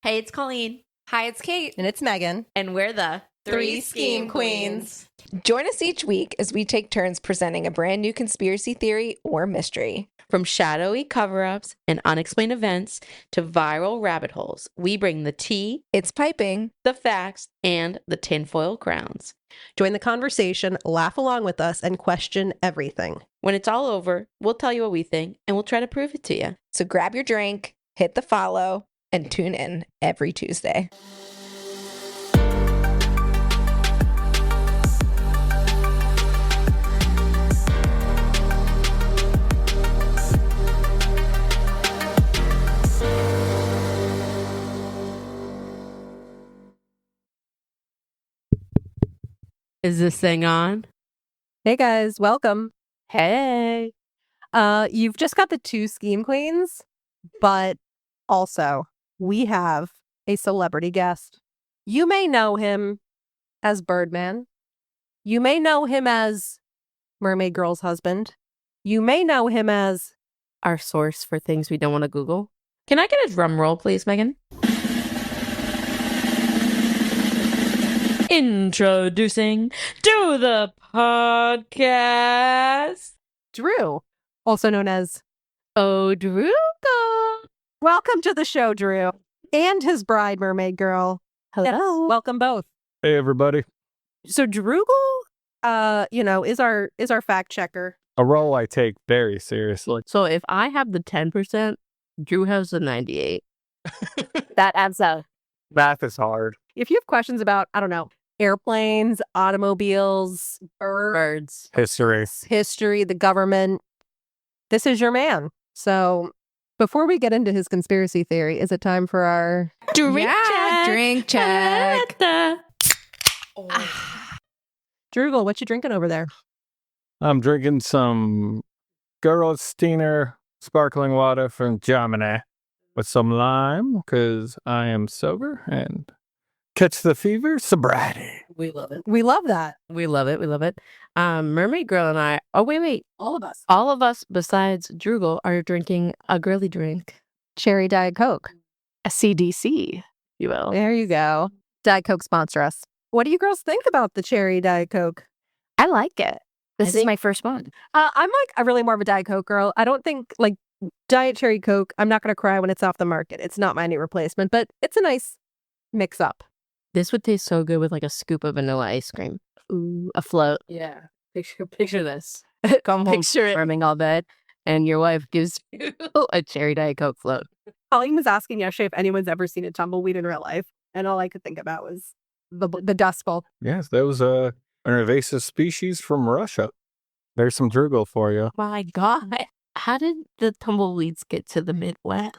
Hey, it's Colleen. Hi, it's Kate. And it's Megan. And we're the Three Scheme Queens. Join us each week as we take turns presenting a brand new conspiracy theory or mystery. From shadowy cover-ups and unexplained events to viral rabbit holes, we bring the tea, It's piping. the facts, and the tinfoil crowns. Join the conversation, laugh along with us, and question everything. When it's all over, we'll tell you what we think, and we'll try to prove it to you. So grab your drink, hit the follow, and tune in every Tuesday. Is this thing on? Hey guys, welcome. Hey. You've just got the two Scheme Queens, but also we have a celebrity guest. You may know him as Birdman. You may know him as Mermaid Girl's husband. You may know him as Our source for things we don't want to Google. Can I get a drum roll, please, Megan? Introducing to the podcast. Drew, also known as Drugo. Welcome to the show, Drew, and his bride, Mermaid Girl. Hello. Yes, welcome both. Hey, everybody. So Droogle, is our fact checker. A role I take very seriously. So if I have the 10%, Drew has the 98. That adds up. Math is hard. If you have questions about, I don't know, airplanes, automobiles, Birds. history, the government, this is your man. So before we get into his conspiracy theory, is it time for our Drink check. Drink check. Droogle, what you drinking over there? I'm drinking some Gerolsteiner sparkling water from Germany with some lime because I am sober and catch the fever sobriety. We love it. We love that. We love it. We love it. Mermaid Girl and I, wait. All of us. All of us besides Droogle are drinking a girly drink. Cherry Diet Coke. A CDC, if you will. There you go. Diet Coke sponsor us. What do you girls think about the Cherry Diet Coke? I like it. This is my first one. I'm really more of a Diet Coke girl. I don't think Diet Cherry Coke, I'm not going to cry when it's off the market. It's not my new replacement, but it's a nice mix up. This would taste so good with like a scoop of vanilla ice cream. Ooh, a float. Yeah. Picture this. Come home Picture it. swimming all bed, and your wife gives you a cherry Diet Coke float. Colleen was asking yesterday if anyone's ever seen a tumbleweed in real life, and all I could think about was the Dust Bowl. Yes, that was an invasive species from Russia. There's some Droogle for you. My God. How did the tumbleweeds get to the Midwest?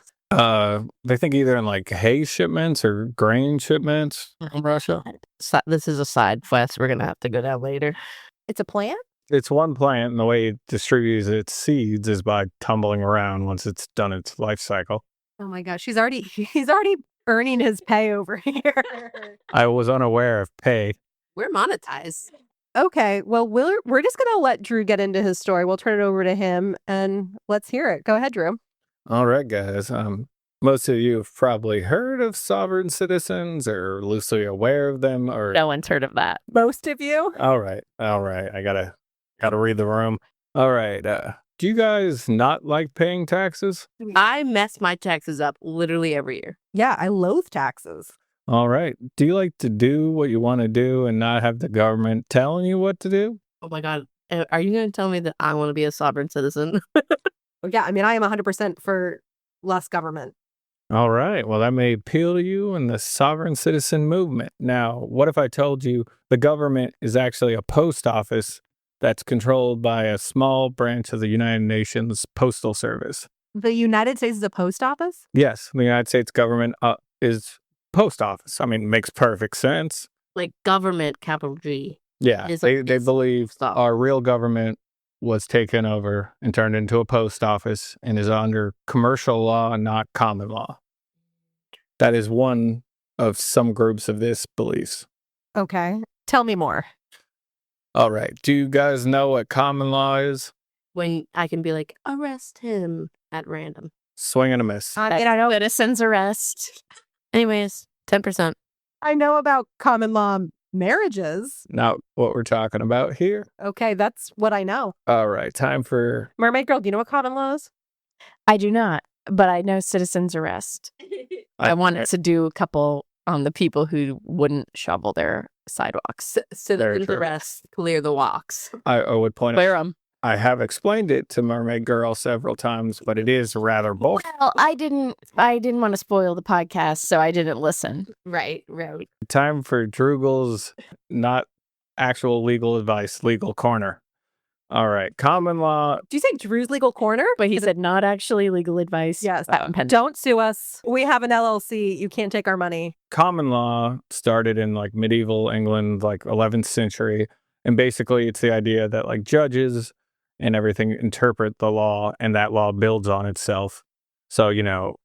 They think either in like hay shipments or grain shipments from Russia. This is a side quest we're going to have to go down later. It's a plant? It's one plant, and the way it distributes its seeds is by tumbling around once it's done its life cycle. Oh my gosh, he's already earning his pay over here. I was unaware of pay. We're monetized. Okay, well, we're just going to let Drew get into his story. We'll turn it over to him, and let's hear it. Go ahead, Drew. All right, guys. Most of you have probably heard of sovereign citizens or loosely aware of them, or No one's heard of that. Most of you? All right. I gotta read the room. All right. Do you guys not like paying taxes? I mess my taxes up literally every year. Yeah, I loathe taxes. All right. Do you like to do what you want to do and not have the government telling you what to do? Oh my God. Are you going to tell me that I want to be a sovereign citizen? Well, yeah, I mean, I am 100% for less government. All right. Well, that may appeal to you in the sovereign citizen movement. Now, what if I told you the government is actually a post office that's controlled by a small branch of the United Nations Postal Service? The United States is a post office? Yes, the United States government is post office. I mean, it makes perfect sense. Like government, capital G. Yeah, It's they like- believe Stop. our real government was taken over and turned into a post office and is under commercial law, not common law. That is one of some groups of this beliefs. Okay. Tell me more. All right. Do you guys know what common law is? When I can be like, arrest him at random. Swing and a miss. I mean, I know Citizen's arrest. Anyways, 10%. I know about common law marriages. Not what we're talking about here. Okay, that's what I know. All right, time for Mermaid Girl, do you know what common law is? I do not, but I know citizen's arrest. I wanted to do a couple on the people who wouldn't shovel their sidewalks. Citizens true. arrest, clear the walks. I would point out, Clear them. I have explained it to Mermaid Girl several times, but it is rather bold. Well, I didn't want to spoil the podcast, so I didn't listen. Right. Time for Drugel's not actual legal advice, legal corner. All right, common law. Do you say Drew's Legal Corner? But he said not actually legal advice. Yes. Patent pending. Don't sue us. We have an LLC. You can't take our money. Common law started in like medieval England, like 11th century. And basically it's the idea that like judges and everything interpret the law and that law builds on itself. So,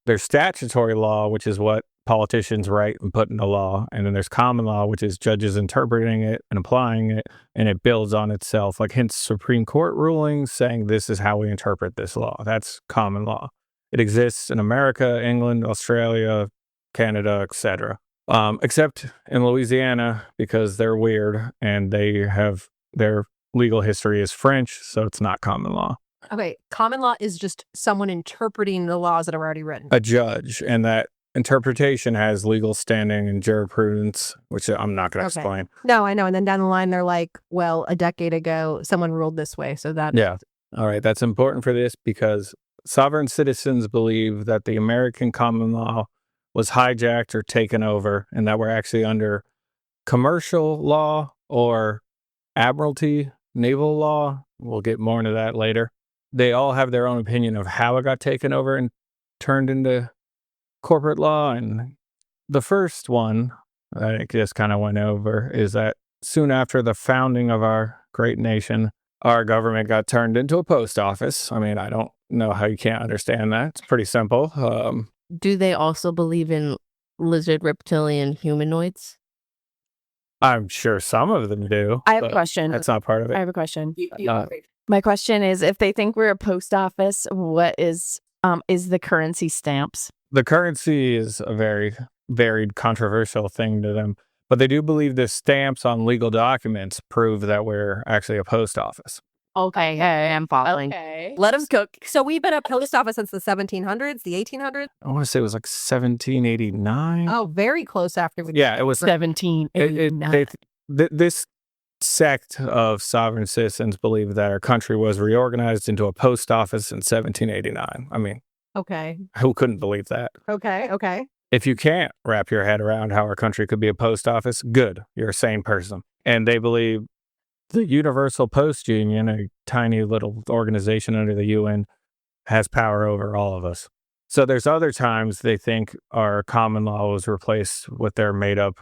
there's statutory law, which is what politicians write and put into law. And then there's common law, which is judges interpreting it and applying it, and it builds on itself. Like hence Supreme Court rulings saying this is how we interpret this law. That's common law. It exists in America, England, Australia, Canada, etc. Except in Louisiana, because they're weird and they have their legal history is French, so it's not common law. Okay, common law is just someone interpreting the laws that are already written. A judge, and that interpretation has legal standing and jurisprudence, which I'm not going to Okay. explain. No, I know. And then down the line, they're like, well, a decade ago, someone ruled this way. So that. Yeah. All right. That's important for this because sovereign citizens believe that the American common law was hijacked or taken over and that we're actually under commercial law or admiralty, naval law. We'll get more into that later. They all have their own opinion of how it got taken over and turned into corporate law. And the first one I just kind of went over is that soon after the founding of our great nation, our government got turned into a post office. I mean, I don't know how you can't understand that. It's pretty simple. Do they also believe in lizard, reptilian, humanoids? I'm sure some of them do. I have a but question. That's not part of it. I have a question. Uh, My question is, if they think we're a post office, what is the currency stamps? The currency is a very varied, controversial thing to them, but they do believe the stamps on legal documents prove that we're actually a post office. Okay, I'm following. Okay. Let us cook. So we've been a post office since the 1700s, the 1800s. I want to say it was like 1789. Oh, very close after we. Yeah, it was. 1789. This sect of sovereign citizens believe that our country was reorganized into a post office in 1789. I mean, Okay. who couldn't believe that? Okay. If you can't wrap your head around how our country could be a post office, good. You're a sane person. And they believe the Universal Post Union, a tiny little organization under the UN, has power over all of us. So there's other times they think our common law was replaced with their made-up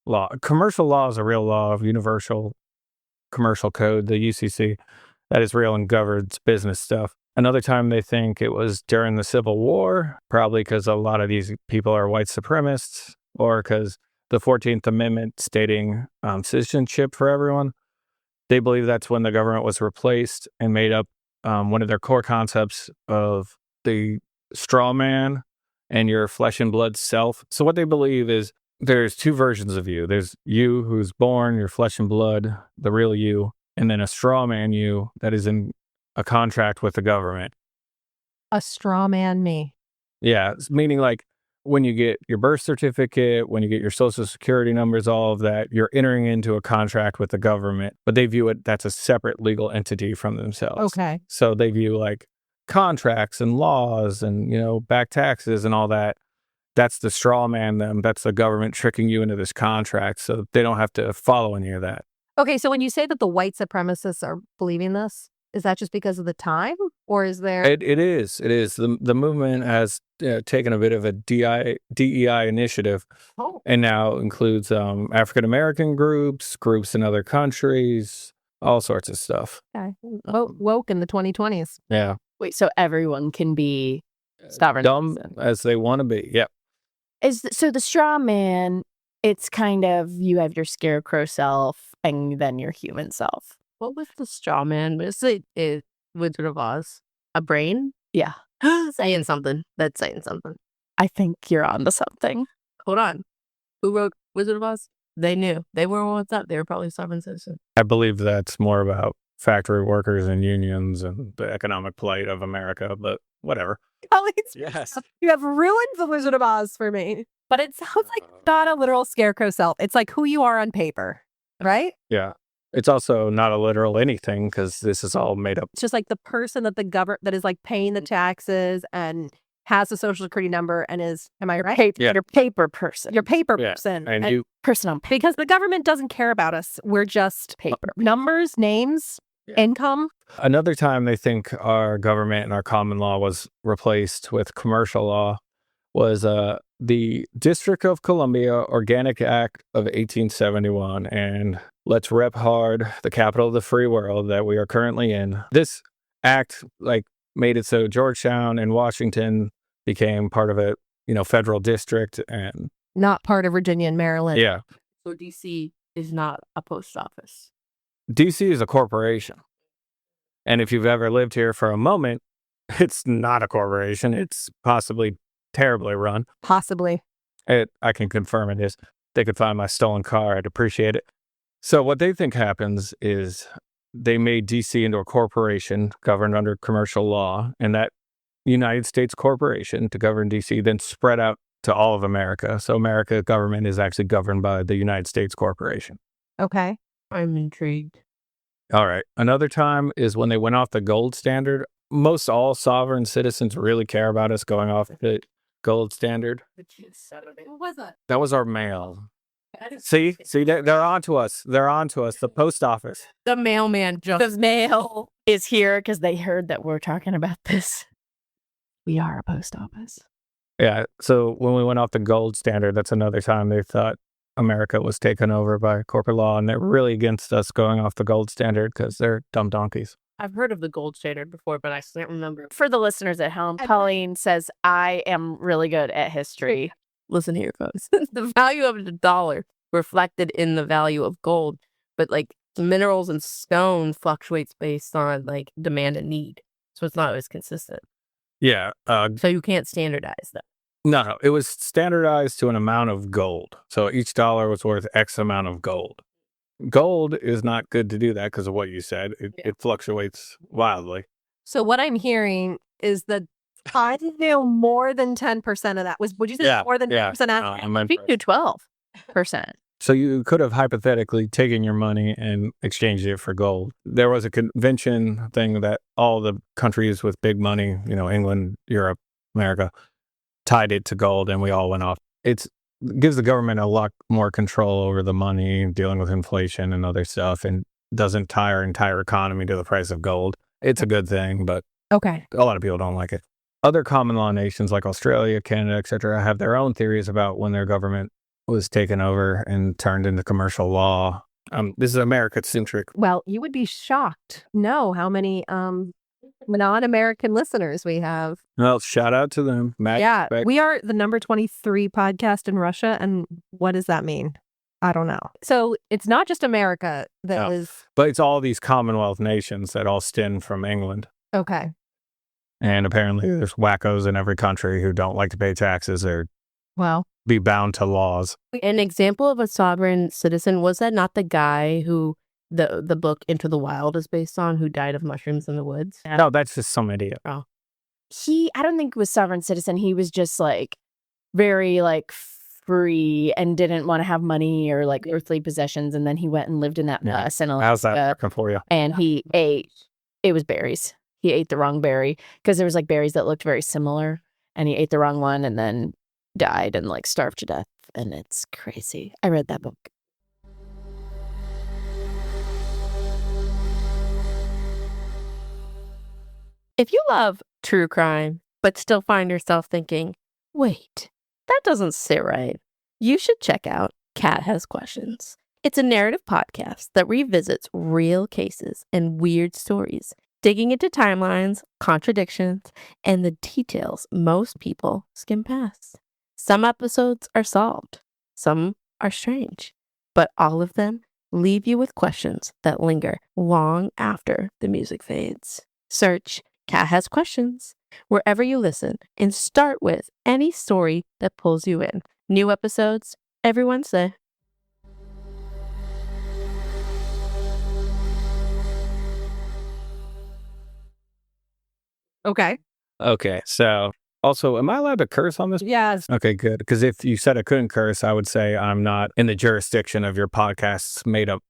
law. Commercial law is a real law of Universal Commercial Code, the UCC, that is real and governs business stuff. Another time they think it was during the Civil War, probably because a lot of these people are white supremacists, or because the 14th Amendment stating citizenship for everyone. They believe that's when the government was replaced and made up one of their core concepts of the strawman and your flesh and blood self. So what they believe is there's two versions of you. There's you who's born, your flesh and blood, the real you, and then a strawman you that is in a contract with the government. A straw man me. Yeah, meaning like when you get your birth certificate, when you get your social security numbers, all of that, you're entering into a contract with the government, but they view it, that's a separate legal entity from themselves. Okay. So they view like contracts and laws and, back taxes and all that. That's the straw man them. That's the government tricking you into this contract. So they don't have to follow any of that. Okay. So when you say that the white supremacists are believing this, is that just because of the time, or is there? It is. The movement has taken a bit of a DEI initiative, and now includes African American groups in other countries, all sorts of stuff. Okay. Woke in the 2020s. Yeah, Wait, so everyone can be sovereign dumb citizen. as they want to be. Yep. So the straw man, it's kind of you have your scarecrow self and then your human self. What was the straw man? Is it Wizard of Oz? A brain? Yeah. Saying something. That's saying something. I think you're onto something. Hold on. Who wrote Wizard of Oz? They knew. They were what's up. They were probably sovereign citizens. I believe that's more about factory workers and unions and the economic plight of America, but whatever. Colleen, Yes. you have ruined the Wizard of Oz for me. But it sounds like not a literal scarecrow self. It's like who you are on paper, right? Yeah. It's also not a literal anything because this is all made up. It's just like the person that the government that is like paying the taxes and has a social security number and is, am I right? Yeah. Your paper person. Your paper Yeah. person. And you, person on paper. Because the government doesn't care about us. We're just Paper. numbers, names, income. another time they think our government and our common law was replaced with commercial law was the District of Columbia Organic Act of 1871. And let's rep hard the capital of the free world that we are currently in. This act made it so Georgetown and Washington became part of a federal district, and Not part of Virginia and Maryland. yeah, So DC is not a post office. DC is a corporation. And if you've ever lived here for a moment, it's not a corporation. It's possibly terribly run. Possibly. I can confirm it is. They could find my stolen car. I'd appreciate it. So what they think happens is they made DC into a corporation governed under commercial law, and that United States corporation to govern DC then spread out to all of America. So America government is actually governed by the United States corporation. Okay. I'm intrigued. All right. Another time is when they went off the gold standard. Most all sovereign citizens really care about us going off the gold standard. What was that? That was our mail. See, they're on to us. They're on to us. The post office. The mailman just. The mail is here because they heard that we're talking about this. We are a post office. Yeah. So when we went off the gold standard, that's another time they thought America was taken over by corporate law, and they're really against us going off the gold standard because they're dumb donkeys. I've heard of the gold standard before, but I can't remember. For the listeners at home, Colleen says, I am really good at history. Listen here, folks. The value of the dollar reflected in the value of gold, but minerals and stone fluctuates based on demand and need. So it's not always consistent. Yeah. So you can't standardize that. No. It was standardized to an amount of gold. So each dollar was worth X amount of gold. Gold is not good to do that because of what you said. It fluctuates wildly. So what I'm hearing is that I knew more than 10% of that. Would you say more than 10% accurate? We can do 12%. So you could have hypothetically taken your money and exchanged it for gold. There was a convention thing that all the countries with big money, England, Europe, America, tied it to gold, and we all went off. It gives the government a lot more control over the money, dealing with inflation and other stuff, and doesn't tie our entire economy to the price of gold. It's a good thing, but Okay. a lot of people don't like it. Other common law nations like Australia, Canada, etc., have their own theories about when their government was taken over and turned into commercial law. This is America-centric. Well, you would be shocked to know how many non-American listeners we have. Well, shout out to them. Matt, We are the number 23 podcast in Russia. And what does that mean? I don't know. So it's not just America that is. But it's all these Commonwealth nations that all stem from England. Okay. And apparently there's wackos in every country who don't like to pay taxes or be bound to laws. An example of a sovereign citizen, was that not the guy who the book Into the Wild is based on, who died of mushrooms in the woods? Yeah. No, that's just some idiot. Oh. I don't think he was sovereign citizen. He was just very free and didn't want to have money or earthly possessions. And then he went and lived in that mess. And how's that working for you? And he ate, it was berries. He ate the wrong berry because there was berries that looked very similar, and he ate the wrong one and then died and starved to death. And it's crazy. I read that book. If you love true crime, but still find yourself thinking, wait, that doesn't sit right, you should check out Cat Has Questions. It's a narrative podcast that revisits real cases and weird stories, digging into timelines, contradictions, and the details most people skim past. Some episodes are solved, some are strange, but all of them leave you with questions that linger long after the music fades. Search Cat Has Questions wherever you listen, and start with any story that pulls you in. New episodes every Wednesday. Okay. Okay, so also, am I allowed to curse on this? Yes. Okay, good. Because if you said I couldn't curse, I would say I'm not in the jurisdiction of your podcast's made up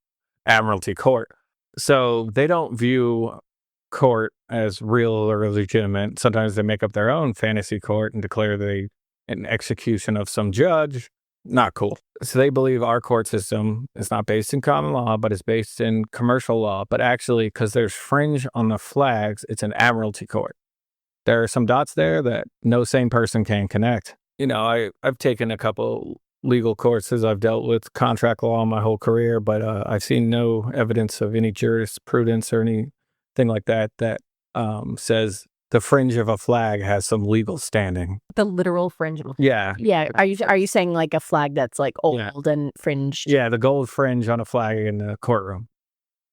admiralty court. So they don't view court as real or legitimate. Sometimes they make up their own fantasy court and declare they an execution of some judge. Not cool. So they believe our court system is not based in common law, but is based in commercial law. But actually, because there's fringe on the flags, it's an admiralty court. There are some dots there that no sane person can connect. You know, I've taken a couple legal courses. I've dealt with contract law my whole career, but I've seen no evidence of any jurisprudence or anything like that that says the fringe of a flag has some legal standing. The literal fringe. Yeah. Yeah. Are you saying like a flag that's like old Yeah. and fringed? Yeah, the gold fringe on a flag in the courtroom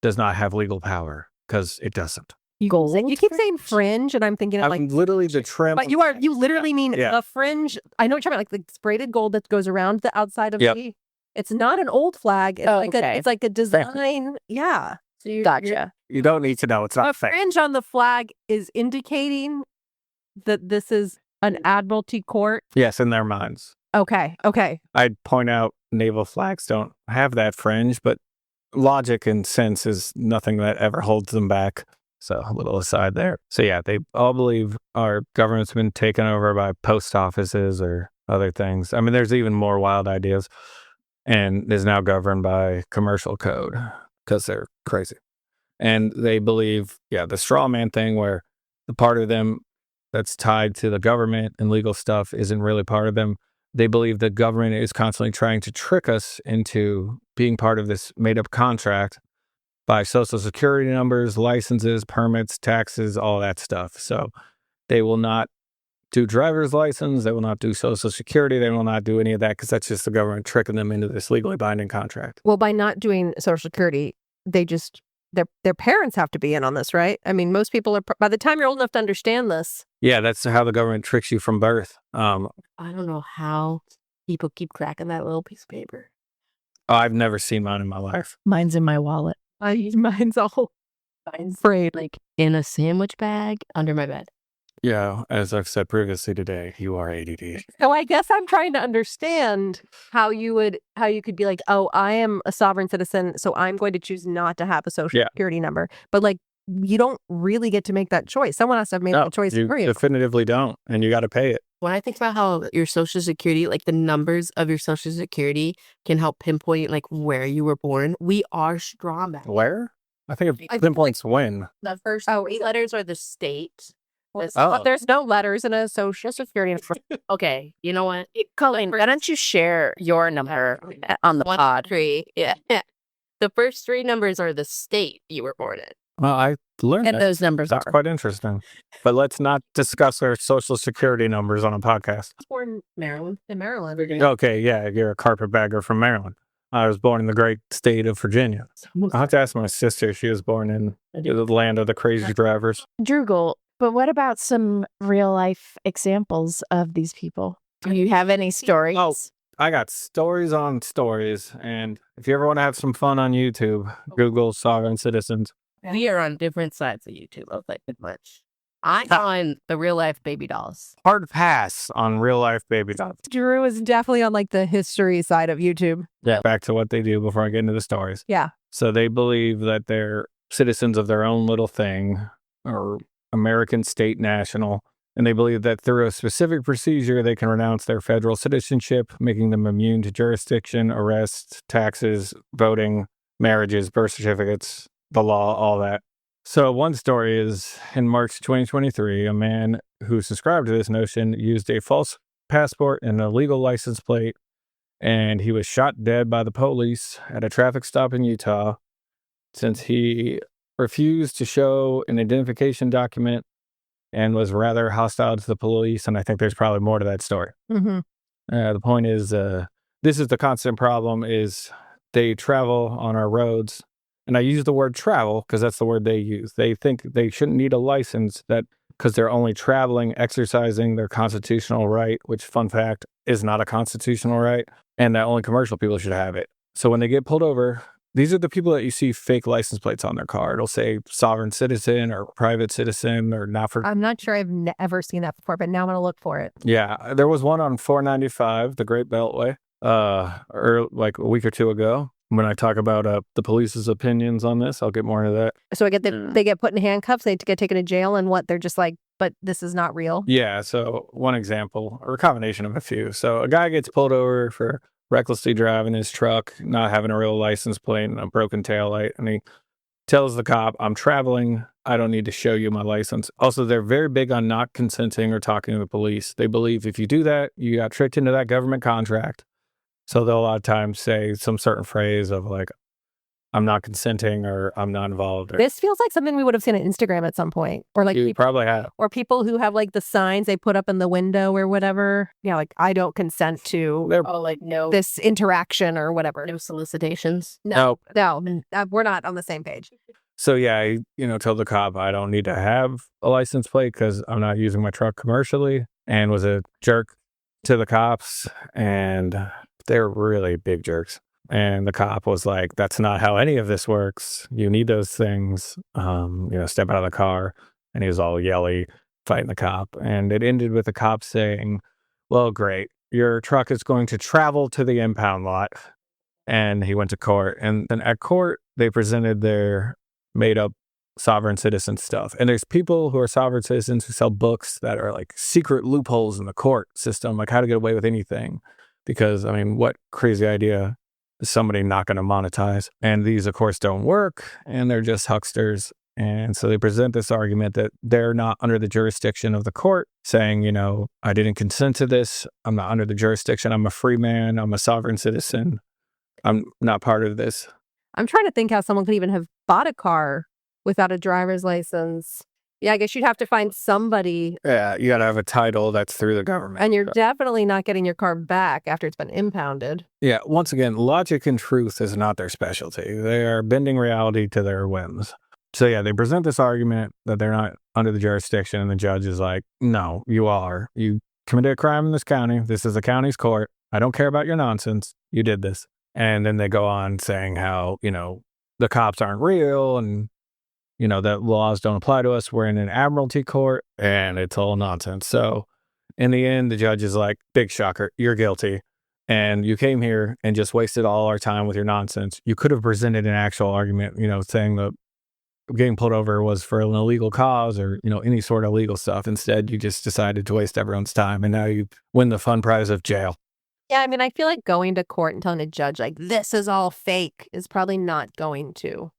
does not have legal power because it doesn't. Gold. You keep saying fringe, and I'm thinking of I'm like, literally the trim. but you literally mean Yeah. a fringe. I know what you're talking about, like the braided gold that goes around the outside of Yep. the. It's not an old flag. It's Oh, like okay. it's like a design. Yeah. So Gotcha. You don't need to know. It's A not fake. fringe on the flag is indicating that this is an admiralty court. Yes, in their minds. Okay. I'd point out naval flags don't have that fringe, but logic and sense is nothing that ever holds them back. So a little aside there. So yeah, they all believe our government's been taken over by post offices or other things. I mean, there's even more wild ideas, and is now governed by commercial code because they're crazy. And they believe, the Strawman thing where the part of them that's tied to the government and legal stuff isn't really part of them. They believe the government is constantly trying to trick us into being part of this made-up contract by social security numbers, licenses, permits, taxes, all that stuff. So they will not do driver's license. They will not do social security. They will not do any of that because that's just the government tricking them into this legally binding contract. Well, by not doing Social Security, they just their parents have to be in on this, right? I mean, most people are by the time you're old enough to understand this. Yeah, that's how the government tricks you from birth. I don't know how people keep cracking that little piece of paper. I've never seen mine in my life. Mine's in my wallet. Mine's all frayed. Like in a sandwich bag under my bed. Yeah, as I've said previously today, you are ADD. So I guess I'm trying to understand how you could be like, oh, I am a sovereign citizen, so I'm going to choose not to have a social security number. But like, you don't really get to make that choice. Someone has to have made that choice you for you. definitively don't, and you got to pay it. When I think about how your social security, like the numbers of your social security can help pinpoint like where you were born, we are Strawman. Where? I think it pinpoints when. The first 3 letters are the state. But there's no letters in a social security number. Okay, you know what? Colleen, why don't you share your number on the pod? 3. Yeah. The first 3 numbers are the state you were born in. Well, I learned And that. those numbers That's are. quite interesting. But let's not discuss our social security numbers on a podcast. Born in Maryland. Maryland. Okay, yeah, you're a carpetbagger from Maryland. I was born in the great state of Virginia. I'll have to ask my sister. She was born in the land of the crazy drivers. Droogle, but what about some real life examples of these people? Do you have any stories? Oh. I got stories on stories. And if you ever want to have some fun on YouTube, Google Sovereign Citizens. We are on different sides of YouTube, I'll say that much. I'm on the real life baby dolls. Hard pass on real life baby dolls. Drew is definitely on like the history side of YouTube. Yeah. Back to what they do before I get into the stories. Yeah. So they believe that they're citizens of their own little thing, or American state national. And they believe that through a specific procedure, they can renounce their federal citizenship, making them immune to jurisdiction, arrests, taxes, voting, marriages, birth certificates, the law, all that. So one story is in March 2023, a man who subscribed to this notion used a false passport and a legal license plate, and he was shot dead by the police at a traffic stop in Utah since he refused to show an identification document and was rather hostile to the police. And I think there's probably more to that story. Mm-hmm. The point is, this is the constant problem, is they travel on our roads. And I use the word travel because that's the word they use. They think they shouldn't need a license that because they're only traveling, exercising their constitutional right, which, fun fact, is not a constitutional right, and that only commercial people should have it. So when they get pulled over, these are the people that you see fake license plates on their car. It'll say sovereign citizen or private citizen or not for. I'm not sure I've ever seen that before, but now I'm going to look for it. Yeah, there was one on 495, the Great Beltway, or like a week or two ago. When I talk about the police's opinions on this, I'll get more into that. So they get put in handcuffs, they get taken to jail, and what? They're just like, but this is not real. Yeah, so one example, or a combination of a few. So a guy gets pulled over for recklessly driving his truck, not having a real license plate and a broken taillight, and he tells the cop, I'm traveling, I don't need to show you my license. Also, they're very big on not consenting or talking to the police. They believe if you do that, you got tricked into that government contract. So they'll a lot of times say some certain phrase of like, I'm not consenting or I'm not involved. Or, This feels like something we would have seen on Instagram at some point. Or like you probably have. Or people who have like the signs they put up in the window or whatever. Yeah, like I don't consent to no this interaction or whatever. no solicitations. No, we're not on the same page. So yeah, I, told the cop I don't need to have a license plate because I'm not using my truck commercially, and was a jerk to the cops, and they're really big jerks. And the cop was like, that's not how any of this works. You need those things. Step out of the car. And he was all yelly, fighting the cop. And it ended with the cop saying, well, great. Your truck is going to travel to the impound lot. And he went to court. And then at court, they presented their made up sovereign citizen stuff. And there's people who are sovereign citizens who sell books that are like secret loopholes in the court system, like how to get away with anything. Because, what crazy idea is somebody not going to monetize? And these, of course, don't work, and they're just hucksters. And so they present this argument that they're not under the jurisdiction of the court, saying, I didn't consent to this. I'm not under the jurisdiction. I'm a free man. I'm a sovereign citizen. I'm not part of this. I'm trying to think how someone could even have bought a car without a driver's license. Yeah, I guess you'd have to find somebody. Yeah, you got to have a title that's through the government. And you're definitely not getting your car back after it's been impounded. Yeah, once again, logic and truth is not their specialty. They are bending reality to their whims. So yeah, they present this argument that they're not under the jurisdiction, and the judge is like, no, you are. You committed a crime in this county. This is the county's court. I don't care about your nonsense. You did this. And then they go on saying how, the cops aren't real, and that laws don't apply to us. We're in an admiralty court, and it's all nonsense. So in the end, the judge is like, big shocker, you're guilty. And you came here and just wasted all our time with your nonsense. You could have presented an actual argument, saying that getting pulled over was for an illegal cause or, any sort of legal stuff. Instead, you just decided to waste everyone's time. And now you win the fun prize of jail. Yeah, I feel like going to court and telling a judge like, this is all fake is probably not going to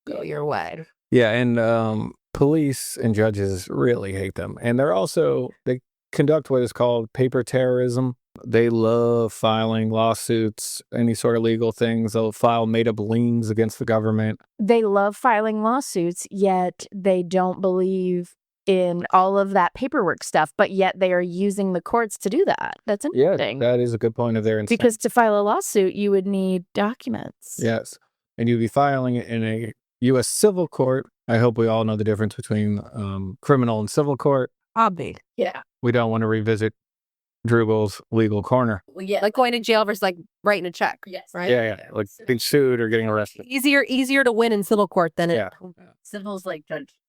go your way. Yeah, and police and judges really hate them. And they conduct what is called paper terrorism. They love filing lawsuits, any sort of legal things. They'll file made-up liens against the government. They love filing lawsuits, yet they don't believe in all of that paperwork stuff, but yet they are using the courts to do that. That's interesting. Yeah, that is a good point of their intent. Because to file a lawsuit, you would need documents. Yes, and you'd be filing it in a U.S. civil court. I hope we all know the difference between criminal and civil court. Obvi. Yeah. We don't want to revisit Drupal's legal corner. Well, yeah. Like going to jail versus like writing a check. Yes. Right? Yeah. Like being sued or getting arrested. Easier to win in civil court than it. Civil's like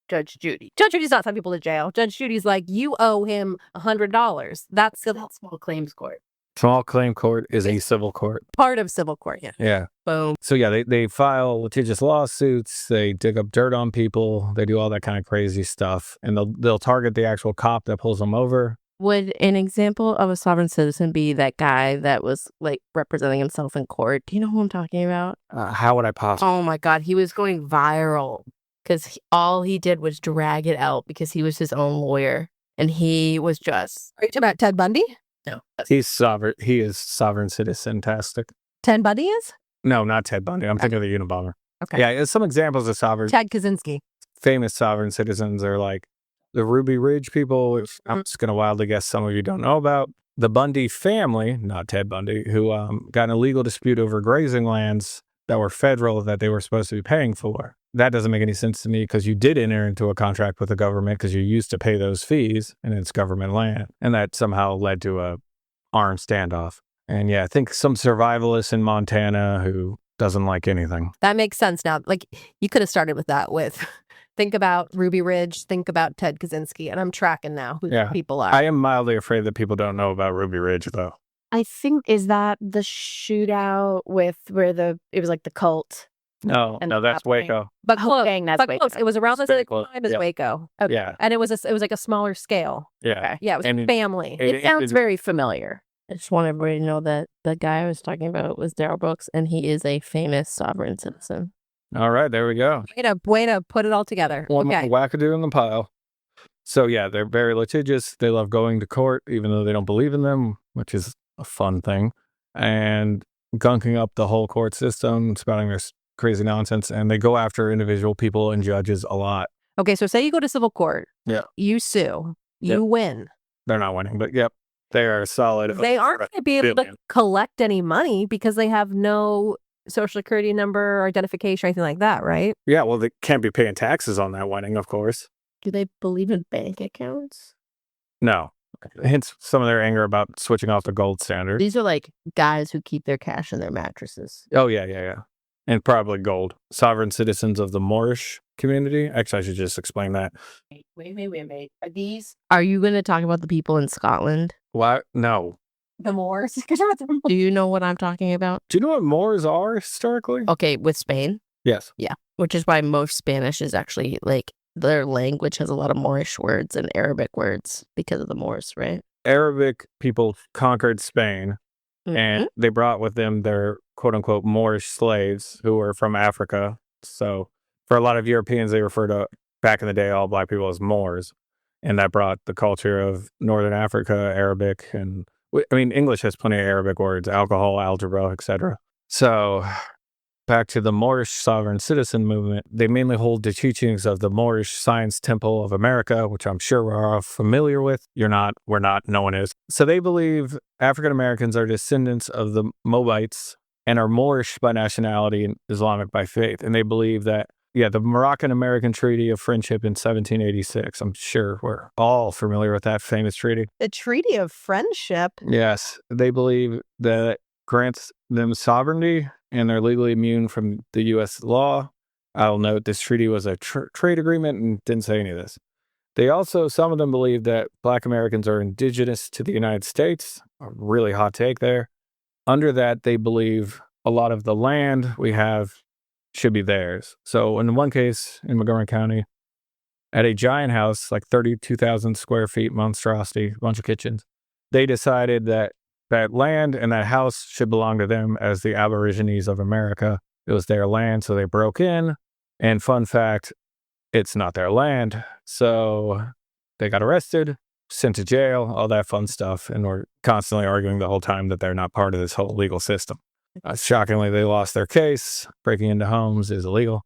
Judge Judy. Judge Judy's not sending people to jail. Judge Judy's like, you owe him $100. That's small claims court. Small claim court is a civil court. Part of civil court, yeah. Yeah. Boom. So yeah, they file litigious lawsuits. They dig up dirt on people. They do all that kind of crazy stuff, and they'll target the actual cop that pulls them over. Would an example of a sovereign citizen be that guy that was like representing himself in court? Do you know who I'm talking about? How would I possibly? Oh my God, he was going viral because all he did was drag it out because he was his own lawyer, and he was just. Are you talking about Ted Bundy? No. He's sovereign. He is sovereign citizen-tastic. Ted Bundy is? No, not Ted Bundy. I'm thinking of the Unabomber. Okay. Yeah, some examples of sovereign. Ted Kaczynski. Famous sovereign citizens are like the Ruby Ridge people, which I'm just going to wildly guess some of you don't know about. The Bundy family, not Ted Bundy, who got in a legal dispute over grazing lands that were federal that they were supposed to be paying for. that doesn't make any sense to me because you did enter into a contract with the government because you used to pay those fees and it's government land. And that somehow led to a armed standoff. And yeah, I think some survivalist in Montana who doesn't like anything. That makes sense now. Like, you could have started with that with think about Ruby Ridge, think about Ted Kaczynski, and I'm tracking now who the people are. I am mildly afraid that people don't know about Ruby Ridge, though. I think, is that the shootout with where it was like the cult? No, that's Waco. But close. Dang, that's But close. Waco. It was around the Very same close. time as Yep. Waco. Okay. Yeah. And it was like a smaller scale. Yeah. Yeah, it was And family. It sounds very familiar. I just want everybody to know that the guy I was talking about was Daryl Brooks, and he is a famous sovereign citizen. All right, there we go. Way to put it all together. One Okay. more wackadoo in the pile. So yeah, they're very litigious. They love going to court, even though they don't believe in them, which is a fun thing. And gunking up the whole court system, spouting their crazy nonsense. And they go after individual people and judges a lot. Okay, so say you go to civil court. Yeah. You sue. Yep. You win. They're not winning, but yep, they are solid. They aren't going to be able to billion. collect any money because they have no social security number or identification or anything like that, right? Yeah, well, they can't be paying taxes on that winning, of course. Do they believe in bank accounts? No. Hence some of their anger about switching off the gold standard. These are like guys who keep their cash in their mattresses. Oh, yeah. And probably gold. Sovereign citizens of the Moorish community. Actually, I should just explain that. Wait. Are you going to talk about the people in Scotland? Why? No. The Moors. Do you know what I'm talking about? Do you know what Moors are historically? Okay, with Spain? Yes. Yeah, which is why most Spanish is actually like their language has a lot of Moorish words and Arabic words because of the Moors, right? Arabic people conquered Spain and they brought with them their quote unquote Moorish slaves who were from Africa. So for a lot of Europeans, they refer to back in the day all black people as Moors. And that brought the culture of Northern Africa, Arabic, and I mean, English has plenty of Arabic words, alcohol, algebra, etc. So back to the Moorish sovereign citizen movement, they mainly hold the teachings of the Moorish Science Temple of America, which I'm sure we're all familiar with. We're not, no one is. So they believe African Americans are descendants of the Moabites and are Moorish by nationality and Islamic by faith. And they believe that, the Moroccan-American Treaty of Friendship in 1786. I'm sure we're all familiar with that famous treaty. The Treaty of Friendship. Yes, they believe that grants them sovereignty and they're legally immune from the U.S. law. I'll note this treaty was a trade agreement and didn't say any of this. They also, some of them believe that Black Americans are indigenous to the United States. A really hot take there. Under that, they believe a lot of the land we have should be theirs. So in one case in Montgomery County, at a giant house, like 32,000 square feet monstrosity, a bunch of kitchens, they decided that that land and that house should belong to them as the Aborigines of America. It was their land, so they broke in. And fun fact, it's not their land. So they got arrested, sent to jail, all that fun stuff. And we're constantly arguing the whole time that they're not part of this whole legal system. Shockingly, they lost their case. Breaking into homes is illegal.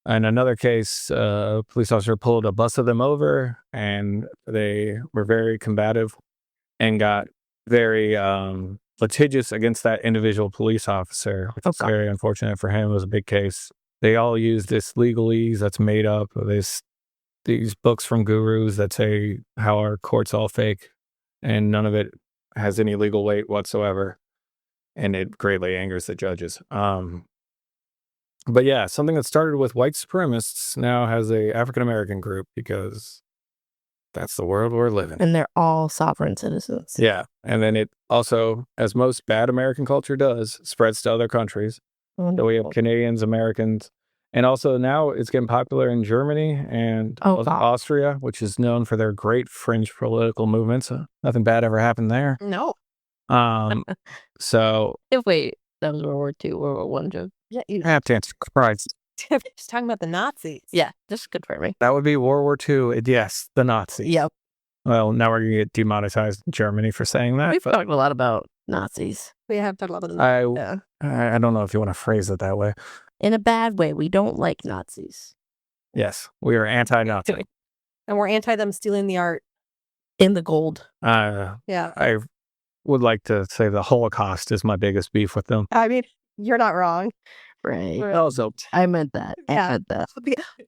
In another case, a police officer pulled a bus of them over, and they were very combative and got very litigious against that individual police officer, which is very unfortunate for him. It was a big case. They all use this legalese that's made up, these books from gurus that say how our court's all fake, and none of it has any legal weight whatsoever. And it greatly angers the judges. But yeah, something that started with white supremacists now has a African-American group because that's the world we're living in. And they're all sovereign citizens. Yeah. And then it also, as most bad American culture does, spreads to other countries. Wonderful. So we have Canadians, Americans, and also now it's getting popular in Germany and Austria, which is known for their great fringe political movements. Nothing bad ever happened there. No. So Wait, that was World War II, World War I joke. Yeah, you have to answer Christ. just talking about the Nazis. Yeah, just confirming. That would be World War II. Yes, the Nazis. Yep. Well, now we're going to get demonetized in Germany for saying that. We've talked a lot about Nazis. We have talked about the I don't know if you want to phrase it that way. In a bad way. We don't like Nazis. Yes, we are anti-Nazi. And we're anti them stealing the art. In the gold. Yeah. I would like to say the Holocaust is my biggest beef with them. I mean, you're not wrong. Right. Also, I meant that. Yeah. I meant that.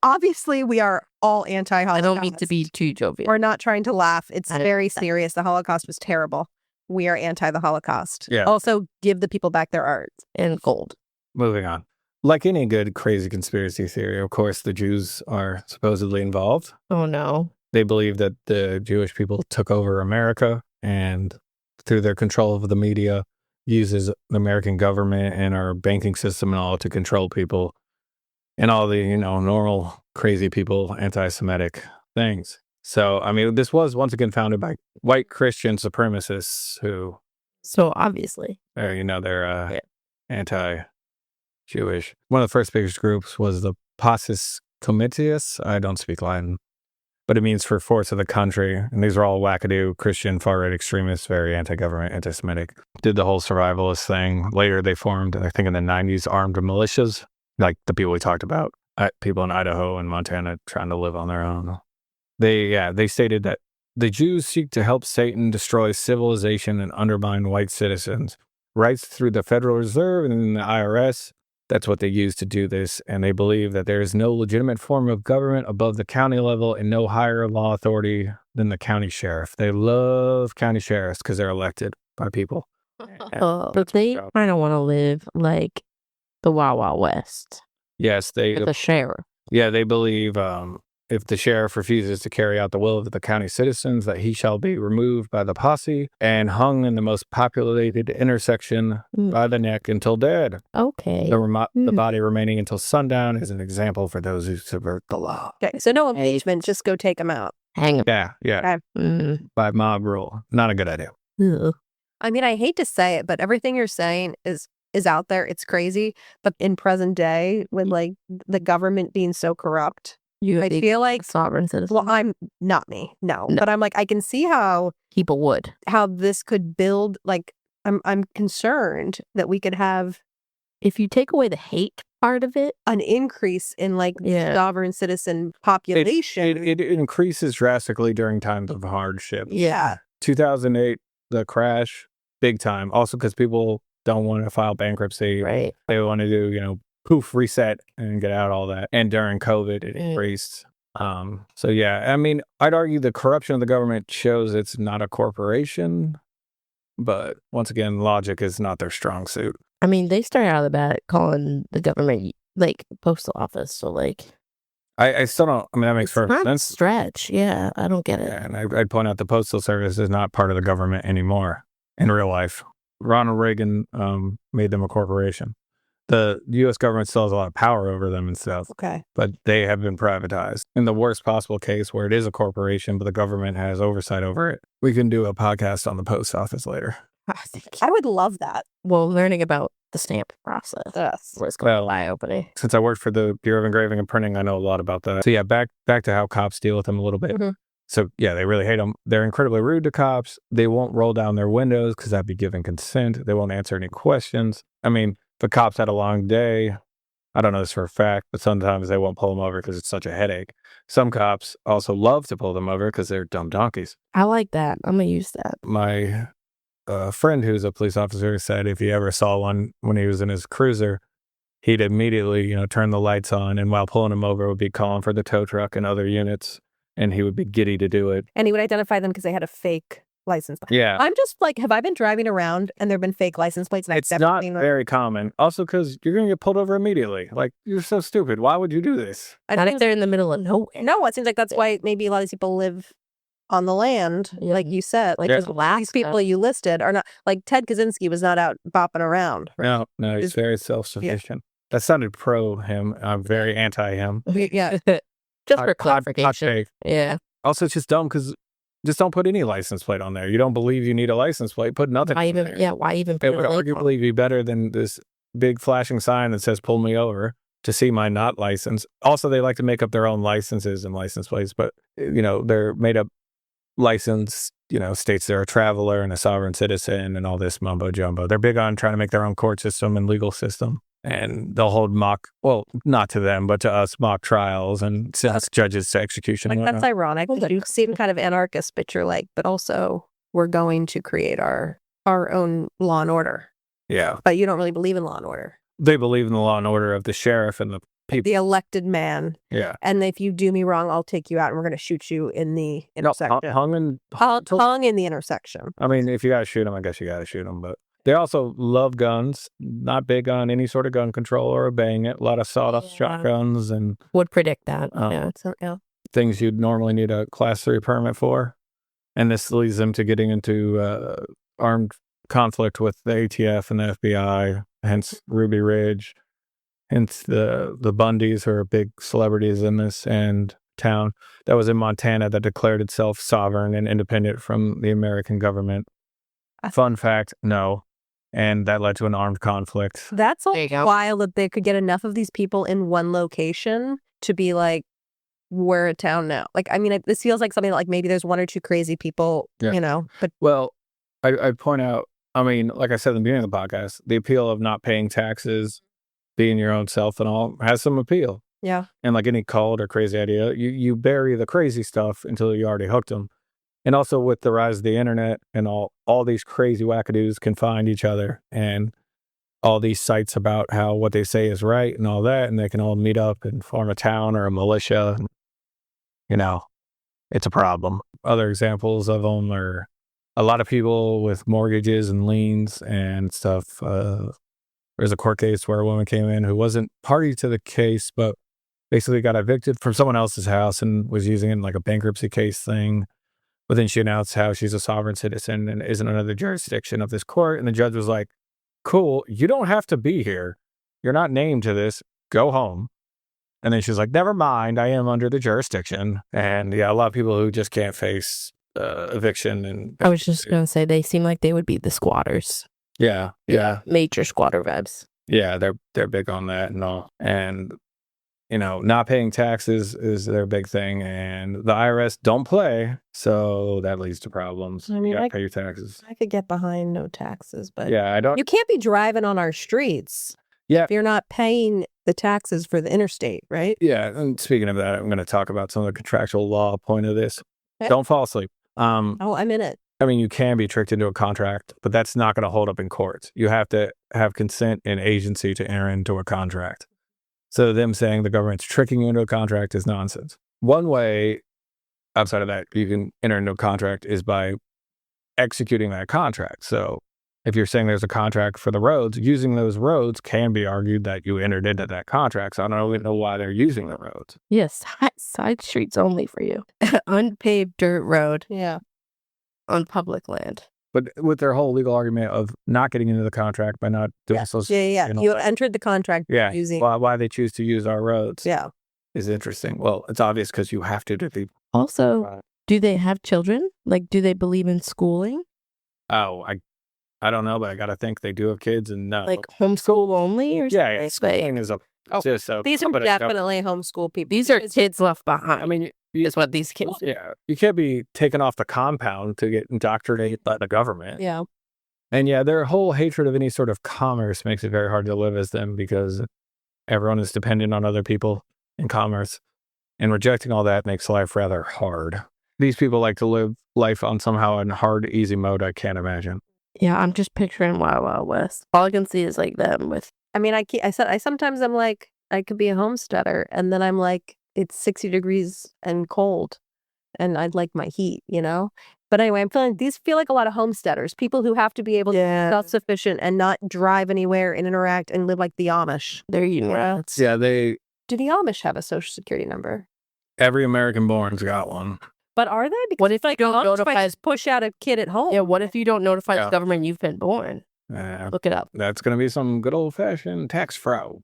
Obviously, we are all anti-Holocaust. I don't mean to be too jovial. We're not trying to laugh. It's I- very serious. The Holocaust was terrible. We are anti the Holocaust. Yeah. Also, give the people back their art. And gold. moving on. Like any good crazy conspiracy theory, of course, the Jews are supposedly involved. Oh, no. They believe that the Jewish people took over America and through their control of the media uses the American government and our banking system and all to control people and all the, normal crazy people, anti-Semitic things. So, I mean, this was once again founded by white Christian supremacists who So obviously. are, they're anti-Jewish. One of the first biggest groups was the Passus Comitius. I don't speak Latin, but it means for force of the country. And these are all wackadoo Christian far-right extremists, very anti-government, anti-Semitic. Did the whole survivalist thing. Later, they formed, I think in the 90s, armed militias, like the people we talked about, people in Idaho and Montana trying to live on their own. They stated that the Jews seek to help Satan destroy civilization and undermine white citizens. Rights through the Federal Reserve and the IRS. That's what they use to do this, and they believe that there is no legitimate form of government above the county level and no higher law authority than the county sheriff. They love county sheriffs because they're elected by people. But they kind of want to live like the Wild Wild West. Yes, With the sheriff. they believe if the sheriff refuses to carry out the will of the county citizens, that he shall be removed by the posse and hung in the most populated intersection by the neck until dead. Okay. The body remaining until sundown is an example for those who subvert the law. Okay, so no impeachment. Just go take them out. Hang him. Yeah. Okay. By mob rule. Not a good idea. Ugh. I mean, I hate to say it, but everything you're saying is out there. It's crazy. But in present day, with like the government being so corrupt, I feel like sovereign citizen. Well, I'm not me, no. But I'm like, I can see how people would. How this could build. Like, I'm concerned that we could have, if you take away the hate part of it, an increase in like sovereign citizen population. It increases drastically during times of hardship. Yeah. 2008, the crash, big time. Also because people don't want to file bankruptcy. Right. They want to do, poof, reset and get out all that. And during COVID, it increased. So, I mean, I'd argue the corruption of the government shows it's not a corporation. But once again, logic is not their strong suit. I mean, they started out of the bat calling the government like postal office. So, like, I still don't. I mean, that makes perfect sense. Stretch. Yeah, I don't get it. Yeah, and I'd point out the Postal Service is not part of the government anymore in real life. Ronald Reagan made them a corporation. The U.S. government still has a lot of power over them and stuff. Okay. But they have been privatized. In the worst possible case where it is a corporation, but the government has oversight over it, we can do a podcast on the post office later. I would love that. Well, learning about the stamp process was going to be eye-opening. Since I worked for the Bureau of Engraving and Printing, I know a lot about that. So back to how cops deal with them a little bit. Mm-hmm. So they really hate them. They're incredibly rude to cops. They won't roll down their windows because that'd be giving consent. They won't answer any questions. I mean, if a cop's had a long day, I don't know this for a fact, but sometimes they won't pull them over because it's such a headache. Some cops also love to pull them over because they're dumb donkeys. I like that. I'm going to use that. My friend who's a police officer said if he ever saw one when he was in his cruiser, he'd immediately, turn the lights on, and while pulling him over would be calling for the tow truck and other units, and he would be giddy to do it. And he would identify them because they had a fake license plate. Yeah. I'm just like, have I been driving around and there have been fake license plates? And It's not very common. Also, because you're going to get pulled over immediately. Like, you're so stupid. Why would you do this? Not if they're in the middle of nowhere. No, it seems like that's why maybe a lot of these people live on the land, like you said. Like, these people you listed are not, like Ted Kaczynski was not out bopping around. Right? No, he's very self-sufficient. That sounded pro him. I'm very anti him. Yeah. Just for clarification. Hot take. Yeah. Also, it's just dumb because just don't put any license plate on there. You don't believe you need a license plate, put nothing Why on even? there. Yeah, why even It put would a label? arguably be better than this big flashing sign that says pull me over to see my not license. Also, they like to make up their own licenses and license plates, but, they're made up license, states they're a traveler and a sovereign citizen and all this mumbo jumbo. They're big on trying to make their own court system and legal system. And they'll hold not to them, but to us, mock trials and sentence judges to execution. Like, that's ironic. You seem kind of anarchist, but you're like, but also we're going to create our own law and order. Yeah. But you don't really believe in law and order. They believe in the law and order of the sheriff and the people. The elected man. Yeah. And if you do me wrong, I'll take you out and we're going to shoot you in the intersection. Hung in the intersection. I mean, if you got to shoot them, I guess you got to shoot them. But they also love guns, not big on any sort of gun control or obeying it. A lot of sawed-off shotguns and Would predict that. things you'd normally need a Class 3 permit for. And this leads them to getting into armed conflict with the ATF and the FBI, hence Ruby Ridge, hence the Bundys, who are big celebrities in this and town that was in Montana that declared itself sovereign and independent from the American government. Fun fact, no. And that led to an armed conflict. That's There you go. wild that they could get enough of these people in one location to be like, we're a town now. Like, I mean, this feels like something like maybe there's one or two crazy people, Yeah. but Well, I point out, I mean, like I said at the beginning of the podcast, the appeal of not paying taxes, being your own self and all, has some appeal. yeah. And like any cult or crazy idea, you bury the crazy stuff until you already hooked them. And also with the rise of the internet and all these crazy wackadoos can find each other and all these sites about how what they say is right and all that, and they can all meet up and form a town or a militia. It's a problem. Other examples of them are a lot of people with mortgages and liens and stuff. There's a court case where a woman came in who wasn't party to the case, but basically got evicted from someone else's house and was using it in like a bankruptcy case thing. But then she announced how she's a sovereign citizen and isn't under the jurisdiction of this court. And the judge was like, cool, you don't have to be here. You're not named to this. Go home. And then she's like, never mind. I am under the jurisdiction. And yeah, a lot of people who just can't face eviction. And I was just going to say, they seem like they would be the squatters. Yeah. Major squatter vibes. Yeah, they're big on that and all. And, not paying taxes is their big thing. And the IRS don't play. So that leads to problems. I mean, you gotta pay your taxes. I could get behind no taxes, but Yeah, I don't. you can't be driving on our streets Yeah. if you're not paying the taxes for the interstate, right? Yeah. And speaking of that, I'm going to talk about some of the contractual law point of this. Okay. Don't fall asleep. Oh, I'm in it. I mean, you can be tricked into a contract, but that's not going to hold up in courts. You have to have consent and agency to enter into a contract. So them saying the government's tricking you into a contract is nonsense. One way outside of that you can enter into a contract is by executing that contract. So if you're saying there's a contract for the roads, using those roads can be argued that you entered into that contract. So I don't even know why they're using the roads. Yes, side streets only for you. Unpaved dirt road Yeah. on public land. But with their whole legal argument of not getting into the contract by not doing so. Yeah. You entered the contract Yeah. using. Why they choose to use our roads Yeah. is interesting. Well, it's obvious because you have to be. Also, Right. do they have children? Like, do they believe in schooling? Oh, I don't know, but I got to think they do have kids and no. Like homeschool only or Yeah, something? schooling is These are definitely homeschool people. These are kids left behind. I mean, is what these kids do. yeah, you can't be taken off the compound to get indoctrinated by the government. Yeah. And yeah, their whole hatred of any sort of commerce makes it very hard to live as them because everyone is dependent on other people in commerce. And rejecting all that makes life rather hard. These people like to live life on somehow in hard, easy mode. I can't imagine. Yeah, I'm just picturing Wild Wild West. All I can see is like them with. I mean, sometimes I'm like, I could be a homesteader, and then I'm like, it's 60 degrees and cold, and I'd like my heat, But anyway, I'm feeling these feel like a lot of homesteaders, people who have to be able to be self-sufficient and not drive anywhere and interact and live like the Amish. They're eating rats. Yeah, Do the Amish have a social security number? every American born's got one. But are they? Because What if you don't Amish notify? might just push out a kid at home? Yeah, what if you don't notify Yeah. the government you've been born? Look it up. That's going to be some good old-fashioned tax fraud.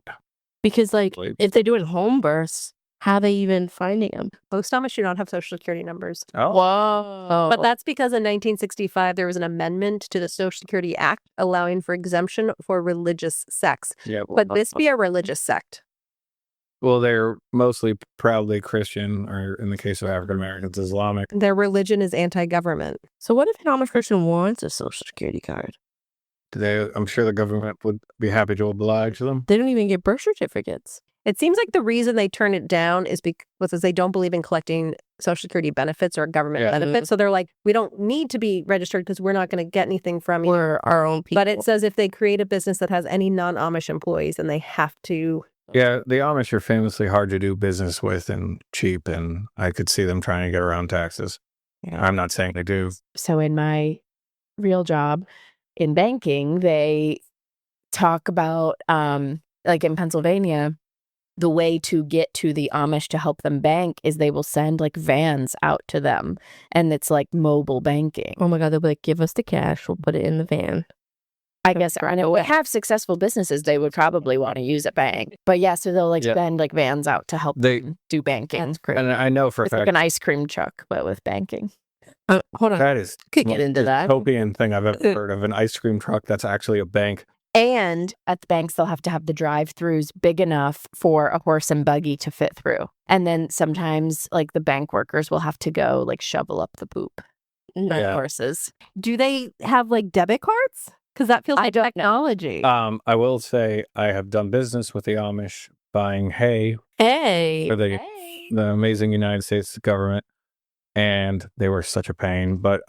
Because, like, Wait. if they're doing home births, how are they even finding them? Most Amish do not have social security numbers. Oh, Whoa. But that's because in 1965, there was an amendment to the Social Security Act allowing for exemption for religious sects. yeah. But this be a religious sect. Well, they're mostly proudly Christian, or in the case of African Americans, Islamic. Their religion is anti-government. So what if an Amish person wants a social security card? I'm sure the government would be happy to oblige them. They don't even get birth certificates. It seems like the reason they turn it down is because they don't believe in collecting Social Security benefits or government benefits. So they're like, we don't need to be registered because we're not going to get anything from you. We're our own people. But it says if they create a business that has any non-Amish employees, then they have to. Yeah, the Amish are famously hard to do business with and cheap, and I could see them trying to get around taxes. Yeah. I'm not saying they do. So in my real job in banking, they talk about, like in Pennsylvania, the way to get to the Amish to help them bank is they will send like vans out to them, and it's like mobile banking. Oh my God, they'll be like, give us the cash, we'll put it in the van. I guess I know have successful businesses, they would probably want to use a bank. But yeah, so they'll like send like vans out to help them do banking. That's great. And I know for a It's fact like an ice cream truck, but with banking. Hold on. that is Could get into that. the utopian thing I've ever heard of, an ice cream truck that's actually a bank. And at the banks, they'll have to have the drive-throughs big enough for a horse and buggy to fit through. And then sometimes like the bank workers will have to go like shovel up the poop. Yeah. Horses. Do they have like debit cards? Because that feels like technology. I will say I have done business with the Amish buying hay Hey. for the amazing United States government, and they were such a pain. But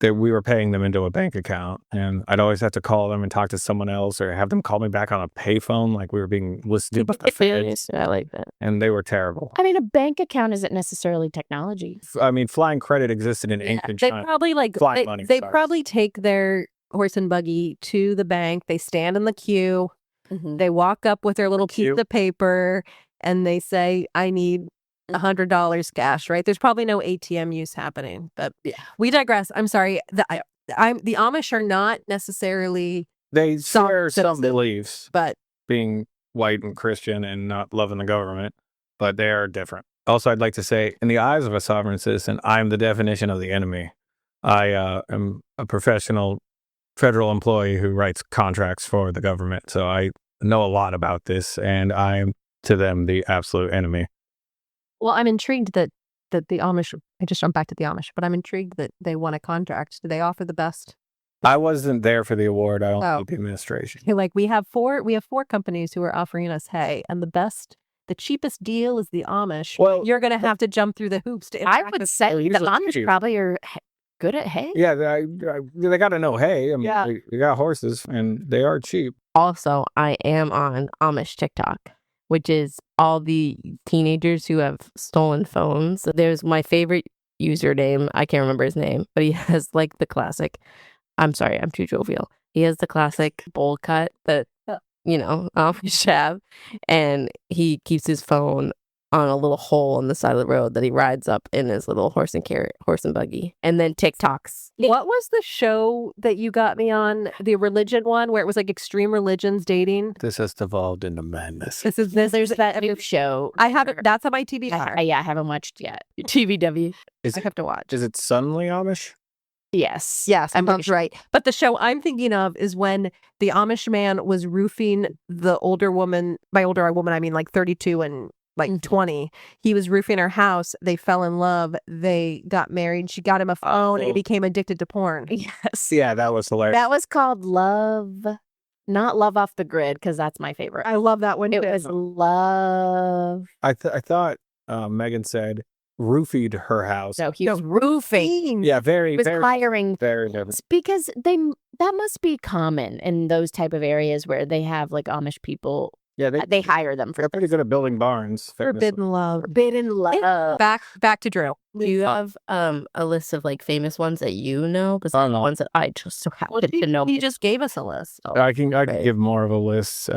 we were paying them into a bank account, and I'd always have to call them and talk to someone else, or have them call me back on a payphone, like we were being listed. I like that. And they were terrible. I mean, a bank account isn't necessarily technology. I mean, flying credit existed in ancient They China. probably like Flying money, they sorry. probably take their horse and buggy to the bank. They stand in the queue. They walk up with their little piece of paper and they say, I need $100 cash, right? There's probably no ATM use happening, but we digress. I'm sorry. The Amish are not necessarily They share some citizens, beliefs, but being white and Christian and not loving the government, but they are different. Also, I'd like to say, in the eyes of a sovereign citizen, I'm the definition of the enemy. I am a professional federal employee who writes contracts for the government, so I know a lot about this, and I am to them the absolute enemy. well, I'm intrigued that the Amish. I just jumped back to the Amish, but I'm intrigued that they won a contract. Do they offer the best? I wasn't there for the award. I only did the administration. Like we have four companies who are offering us hay, and the cheapest deal is the Amish. Well, you're going to have to jump through the hoops to I interact would with say the Amish cheap. probably are good at hay. Yeah, they got to know hay. I mean, they got horses, and they are cheap. Also, I am on Amish TikTok, which is all the teenagers who have stolen phones. There's my favorite username. I can't remember his name, but he has like the classic. I'm sorry, I'm too jovial. He has the classic bowl cut that, Amish have, and he keeps his phone on a little hole on the side of the road that he rides up in his little horse and buggy, and then TikToks. What was the show that you got me on? The religion one where it was like extreme religions dating. This has devolved into madness. There's that new show. I haven't. That's on my TV. I haven't watched yet. TVW. I have to watch. Is it suddenly Amish? Yes. Yes, I'm that's right. But the show I'm thinking of is when the Amish man was roofing the older woman. By older woman, I mean like 32 and like 20. He was roofing her house. They fell in love. They got married. She got him a phone and he became addicted to porn. Yes. Yeah, that was hilarious. That was called Love, not Love Off the Grid, because that's my favorite. I love that one. It too. was Love. I thought Megan said roofied her house. No, he was roofing. Yeah, very, He was very, hiring. very different. It's because that must be common in those type of areas where they have like Amish people. Yeah, They hire them for they're pretty good at building barns. Forbidden love. forbidden love. Back to Drew. Do you have a list of like famous ones that you know? Because I don't know. ones that I just so happen to know. He just gave us a list. I can give more of a list.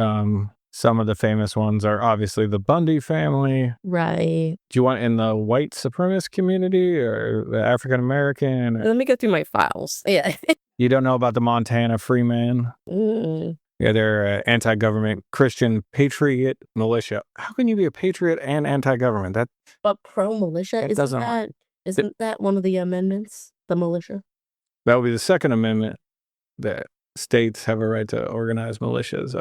Some of the famous ones are obviously the Bundy family. Right. Do you want in the white supremacist community or the African American? Let me go through my files. Yeah. You don't know about the Montana Freeman? Yeah, they're anti-government Christian patriot militia. How can you be a patriot and anti-government? But pro-militia, It doesn't work. isn't that one of the amendments? The militia? That would be the Second Amendment, that states have a right to organize militias.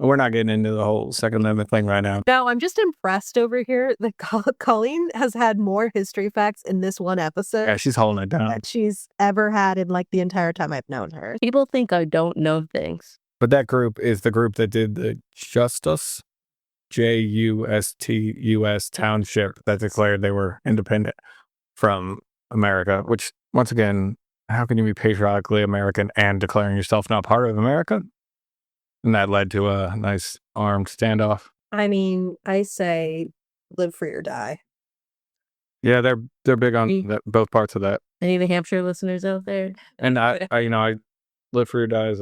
We're not getting into the whole Second Amendment thing right now. No, I'm just impressed over here that Colleen has had more history facts in this one episode Yeah, she's holding it down. that she's ever had in like the entire time I've known her. People think I don't know things. But that group is the group that did the Justice Justus township that declared they were independent from America, which, once again, how can you be patriotically American and declaring yourself not part of America? And that led to a nice armed standoff. I mean, I say live free or die. Yeah, they're big on both parts of that. Any of the Hampshire listeners out there? And I live free or die is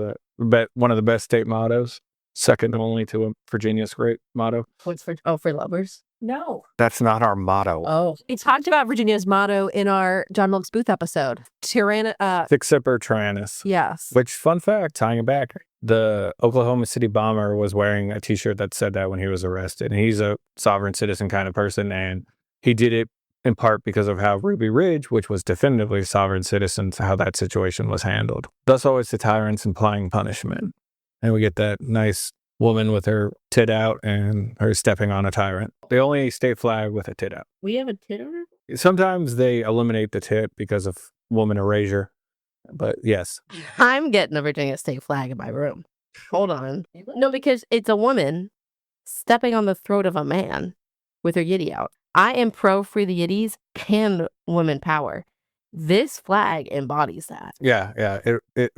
one of the best state mottos, second only to Virginia's great motto. What's for lovers? No. That's not our motto. Oh, We talked about Virginia's motto in our John Wilkes Booth episode. Sic semper tyrannis. Yes. Which, fun fact, tying it back, the Oklahoma City bomber was wearing a T-shirt that said that when he was arrested. And he's a sovereign citizen kind of person, and he did it in part because of how Ruby Ridge, which was definitively sovereign citizens, how that situation was handled. Thus always the tyrants implying punishment. And we get that nice woman with her tit out and her stepping on a tyrant. The only state flag with a tit out. we have a titter? Sometimes they eliminate the tit because of woman erasure. But yes. I'm getting a Virginia state flag in my room. Hold on. No, because it's a woman stepping on the throat of a man with her yitty out. I am pro free the yitties and women power. This flag embodies that. Yeah.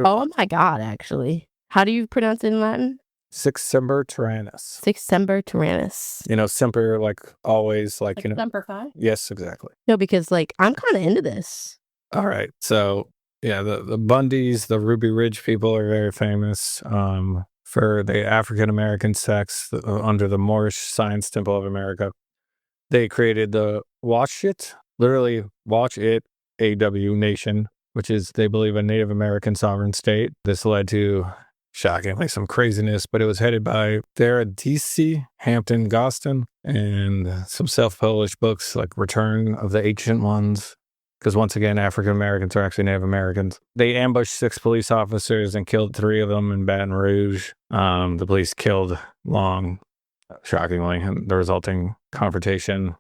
Oh my God, actually. How do you pronounce it in Latin? Sic semper tyrannis. Sic semper tyrannis. Semper, like always, like, Semper Fi? Yes, exactly. No, because I'm kind of into this. All right. So, yeah, the Bundys, the Ruby Ridge people are very famous for the African-American sects under the Moorish Science Temple of America. They created the Watch It AW Nation, which is, they believe, a Native American sovereign state. This led to, shockingly, some craziness, but it was headed by Theodisi Hampton Gostin and some self-published books like Return of the Ancient Ones, because once again, African Americans are actually Native Americans. They ambushed 6 police officers and killed 3 of them in Baton Rouge. The police killed Long, shockingly, and the resulting confrontation.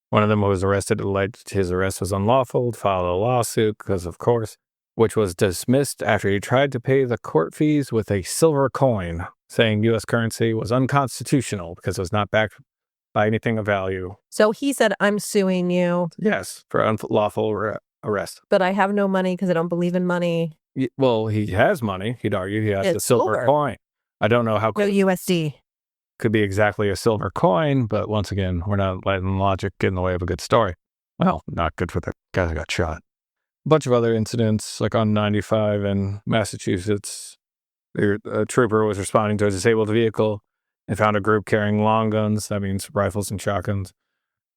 One of them was arrested, alleged his arrest was unlawful, filed a lawsuit because, of course, which was dismissed after he tried to pay the court fees with a silver coin, saying U.S. currency was unconstitutional because it was not backed by anything of value. So he said, I'm suing you, Yes, for unlawful arrest. but I have no money because I don't believe in money. Well, he has money, he'd argue. He has the It's silver silver. coin. I don't know how No USD. could be exactly a silver coin, but once again, we're not letting logic get in the way of a good story. Well, not good for the guy that got shot. A bunch of other incidents, like on 95 in Massachusetts, a trooper was responding to a disabled vehicle and found a group carrying long guns, that means rifles and shotguns,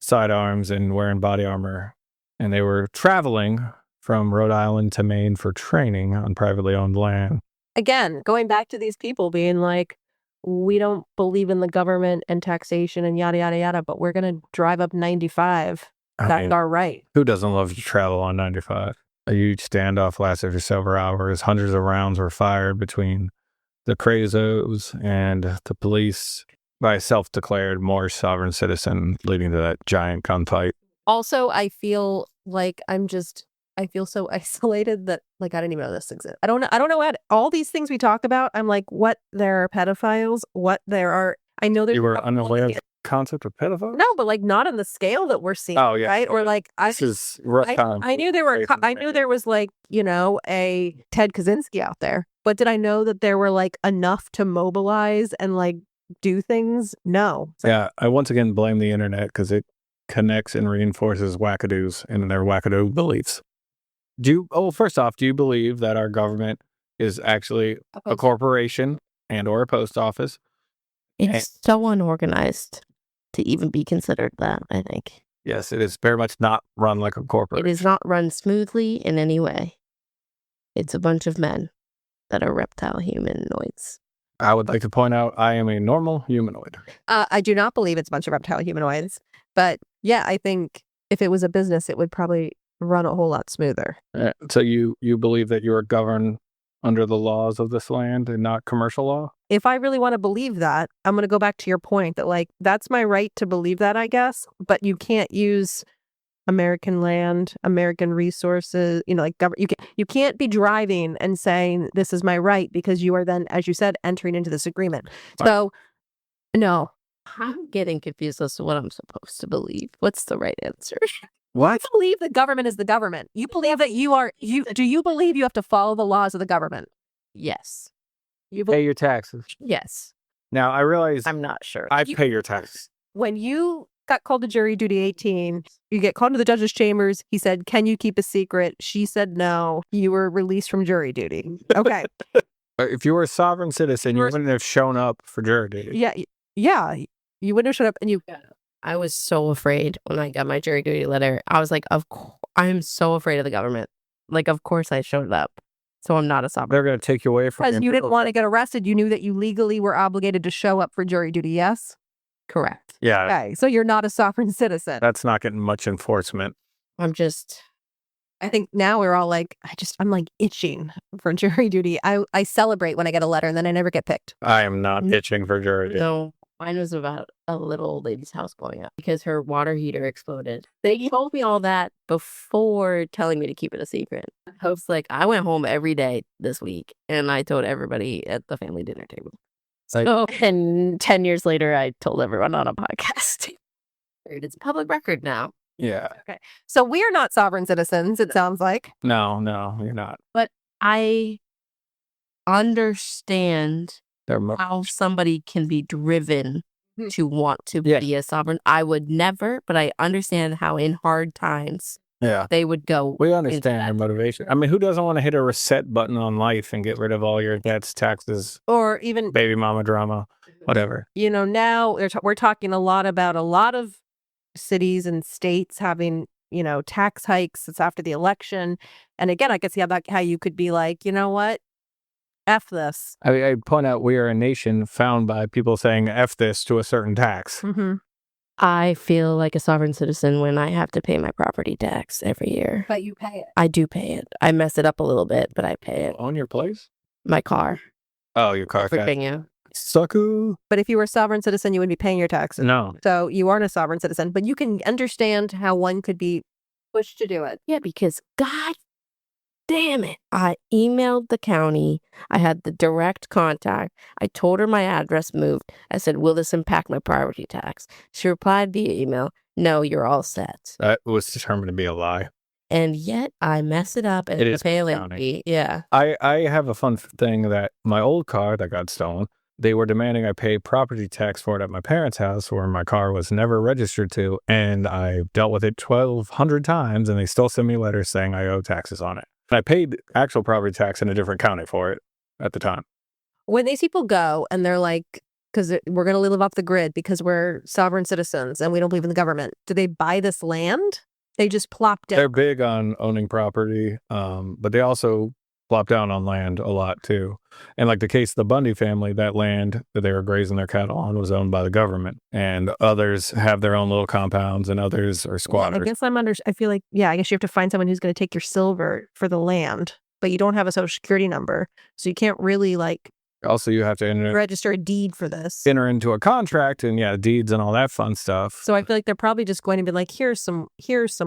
sidearms, and wearing body armor. And they were traveling from Rhode Island to Maine for training on privately owned land. Again, going back to these people being like, we don't believe in the government and taxation and yada, yada, yada, but we're going to drive up 95. I That's mean, our right. who doesn't love to travel on 95? A huge standoff lasted for several hours. Hundreds of rounds were fired between the crazos and the police by a self-declared Moorish sovereign citizen, leading to that giant gunfight. Also, I feel like I feel so isolated that I didn't even know this exists. I don't know what all these things we talk about. I'm like, what, there are pedophiles, what there are. I know there's. You were unaware of the concept of pedophile? No, but not on the scale that we're seeing. Oh, yeah. Right. Or This is rough time. I knew there were. I knew there was a Ted Kaczynski out there, but did I know that there were enough to mobilize and do things? No. Yeah, I once again blame the internet because it connects and reinforces wackadoos and their wackadoo beliefs. First off, do you believe that our government is actually a corporation and or a post office? It's so unorganized to even be considered that, I think. Yes, it is very much not run like a corporation. It is not run smoothly in any way. It's a bunch of men that are reptile humanoids. I would like to point out I am a normal humanoid. I do not believe it's a bunch of reptile humanoids, but yeah, I think if it was a business, it would probably run a whole lot smoother. So you believe that you are governed under the laws of this land and not commercial law? If I really want to believe that, I'm going to go back to your point that that's my right to believe that, I guess, but you can't use American land, American resources, you can't be driving and saying this is my right because you are then, as you said, entering into this agreement. So no, I'm getting confused as to what I'm supposed to believe. What's the right answer? What? You believe the government is the government. You believe that do you believe you have to follow the laws of the government? Yes. You Pay your taxes. Yes. Now, I realize I'm not sure. I pay your taxes. When you got called to jury duty 18, you get called to the judge's chambers. He said, "Can you keep a secret?" She said no. You were released from jury duty. Okay. If you were a sovereign citizen, you wouldn't have shown up for jury duty. Yeah. You wouldn't have showed up and you I was so afraid when I got my jury duty letter. I was like, of course, I'm so afraid of the government. Like, of course I showed up. So I'm not a sovereign. They're going to take you away from because you didn't want to get arrested. You knew that you legally were obligated to show up for jury duty, yes? Correct. Yeah, Okay. So you're not a sovereign citizen. that's not getting much enforcement. I'm just, I think now we're all like, I'm like itching for jury duty. I celebrate when I get a letter and then I never get picked. I am not itching for jury duty. no, mine was about a little old lady's house going up because her water heater exploded. They told me all that before telling me to keep it a secret. I was like, I went home every day this week and I told everybody at the family dinner table. Like- So, and 10 years later, I told everyone on a podcast. It's public record now. Yeah. So we are not sovereign citizens, it sounds like. No, you're not. I understand They're mo- how somebody can be driven Hmm. to want to Yeah. be a sovereign. I would never, but I understand how in hard times yeah. they would go. We into understand that. your motivation. I mean, who doesn't want to hit a reset button on life and get rid of all your debts, taxes, Or even, baby mama drama, whatever? now we're talking a lot about a lot of cities and states having, tax hikes. It's after the election. And again, I could see how you could be like, you know what? F this. I point out we are a nation found by people saying F this to a certain tax. Mm-hmm. I feel like a sovereign citizen when I have to pay my property tax every year. But you pay it. I do pay it. I mess it up a little bit, but I pay it. Own your place? My car. Oh, your car. Okay. Virginia. Sucker. But if you were a sovereign citizen, you wouldn't be paying your taxes. No. So you aren't a sovereign citizen, but you can understand how one could be pushed to do it. Yeah, because God damn it. I emailed the county. I had the direct contact. I told her my address moved. I said, will this impact my property tax? She replied via email, no, you're all set. That was determined to be a lie. And yet I mess it up and It is pay a county. fee. Yeah. I have a fun thing that my old car that got stolen, they were demanding I pay property tax for it at my parents' house where my car was never registered to. And I dealt with it 1,200 times and they still send me letters saying I owe taxes on it. And I paid actual property tax in a different county for it at the time. When these people go and they're like, because we're going to live off the grid because we're sovereign citizens and we don't believe in the government, do they buy this land? They just plop down. They're big on owning property, but they also plop down on land a lot too. And like the case of the Bundy family, that land that they were grazing their cattle on was owned by the government. And others have their own little compounds and others are squatters. I guess I feel like, I guess you have to find someone who's going to take your silver for the land, but you don't have a social security number. So you can't really Also, you have to register a deed for this. enter into a contract and deeds and all that fun stuff. So I feel like they're probably just going to be like, here's some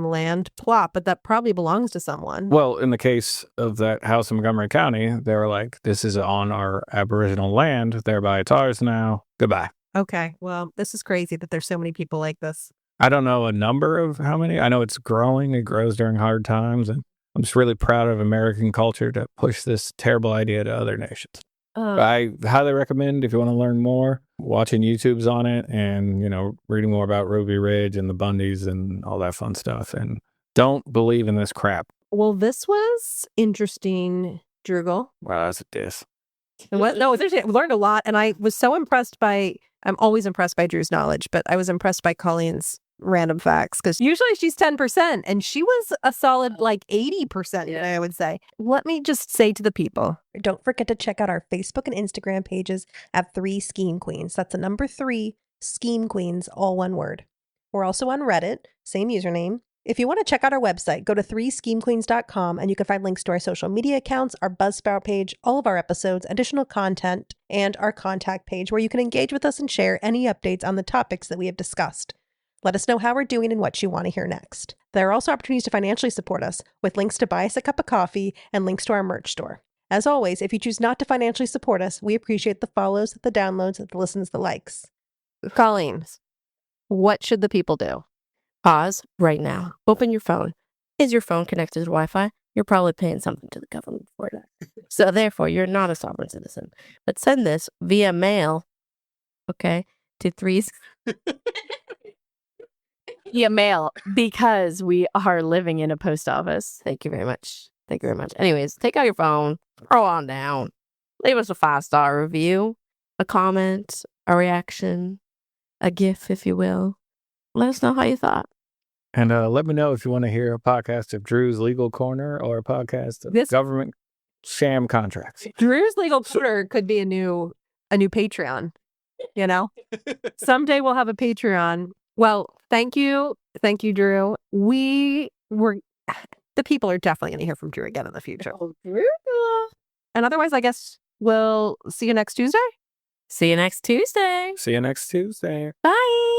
land, plop, but that probably belongs to someone. Well, in the case of that house in Montgomery County, they were like, this is on our Aboriginal land, thereby it's ours now. Goodbye. Okay. Well, this is crazy that there's so many people like this. I don't know a number of how many. I know it's growing. It grows during hard times. And I'm just really proud of American culture to push this terrible idea to other nations. I highly recommend, if you want to learn more, watching YouTubes on it and, reading more about Ruby Ridge and the Bundys and all that fun stuff. And don't believe in this crap. Well, this was interesting, Drugel. Wow, that's a diss. No, it's interesting. We learned a lot, and I was so impressed I'm always impressed by Drew's knowledge, but I was impressed by Colleen's random facts, because usually she's 10%, and she was a solid 80%, I would say. Let me just say to the people, Don't forget to check out our Facebook and Instagram pages at 3 Scheme Queens. That's the number 3 Scheme Queens, all one word. We're also on Reddit, same username. If you want to check out our website, go to 3schemequeens.com and you can find links to our social media accounts, our Buzzsprout page, all of our episodes, additional content, and our contact page where you can engage with us and share any updates on the topics that we have discussed. Let us know how we're doing and what you want to hear next. There are also opportunities to financially support us with links to buy us a cup of coffee and links to our merch store. As always, if you choose not to financially support us, we appreciate the follows, the downloads, the listens, the likes. Colleen, what should the people do? Pause right now. Open your phone. Is your phone connected to Wi-Fi? You're probably paying something to the government for that. So therefore, you're not a sovereign citizen. But send this via mail, okay, to three. Yeah, mail, because we are living in a post office. Thank you very much. Thank you very much. Anyways, take out your phone, scroll on down, leave us a 5-star review, a comment, a reaction, a GIF, if you will. Let us know how you thought. And let me know if you want to hear a podcast of Drew's Legal Corner or a podcast of government sham contracts. Drew's Legal Corner could be a new Patreon, you know? Someday we'll have a Patreon. Well, thank you. Thank you, Drew. The people are definitely going to hear from Drew again in the future. Oh, Drew. And otherwise, I guess we'll see you next Tuesday. See you next Tuesday. See you next Tuesday. Bye.